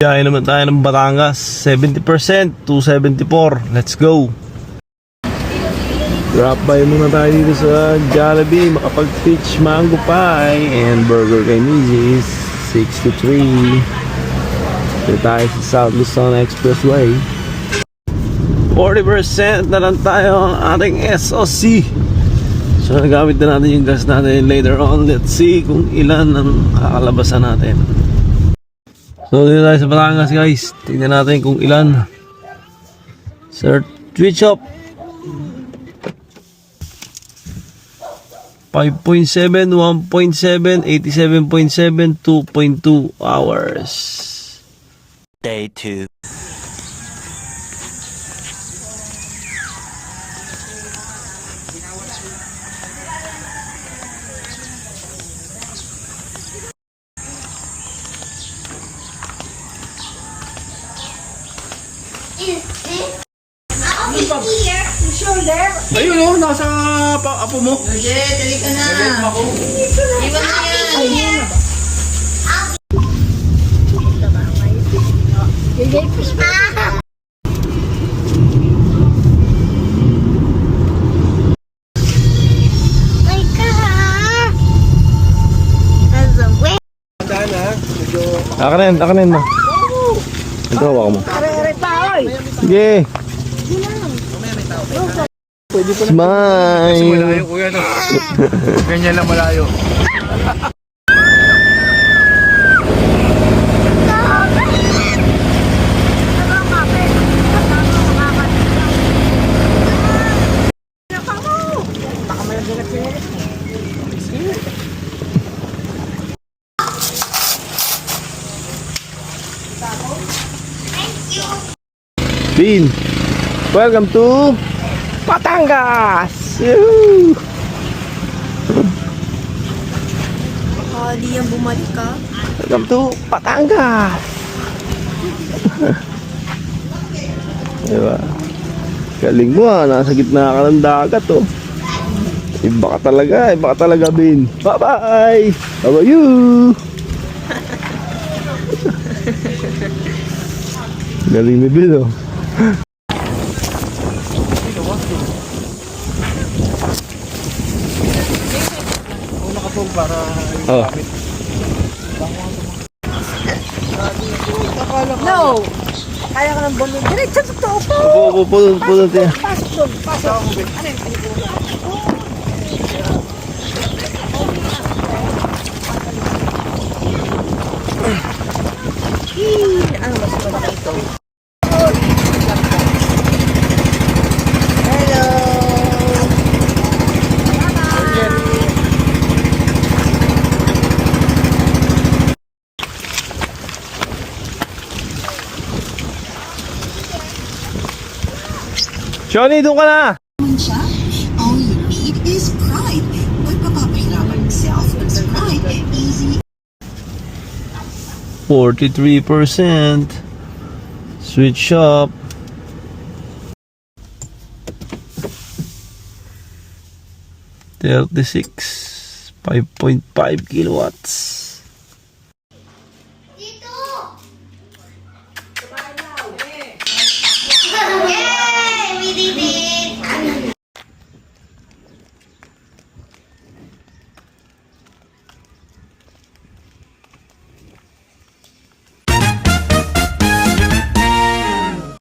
Biyahe naman tayo ng Batangas. 70%, 274. Let's go. Drop by muna tayo dito sa Jollibee. Makapag-peach mango pie and burger kay Mrs. 63. Dito tayo sa South Luzon Expressway. 40% na lang tayo ang ating SOC. So nagamit na natin yung gas natin later on. Let's see kung ilan ang kakalabasan natin. So dito tayo sa Batangas guys. Tingnan natin kung ilan. Sir Twitch up 5.7, 1.7, 87.7, 2.2 hours. Day 2. Ayun o, nasa apo mo. Roger, dali ka na. Iwan na yan. Akanin mo. Ito, hawa mo. Sige. Smile. Malayo kuya no. Ganyan lang malayo. Bin, welcome to Batangas! Yuhu! Baka di yan bumalik ka. Welcome to Batangas! Diba? Galing mo nasa gitna ka ng dagat oh. Iba ka talaga Bin. Bye-bye! How about you? Galing ni Bin oh. Oh. No! Kaya ka ng bumili. Diretso sa tao po. Pulot yan. Pasok doon. Pasok. Ano mas maganda ito? Hello! Johnny, doon ka na! siya, all you need is pride. Huwag papapahirapan yourself. It's pride. Easy. 43%. Switch up. 36. 5.5 kilowatts.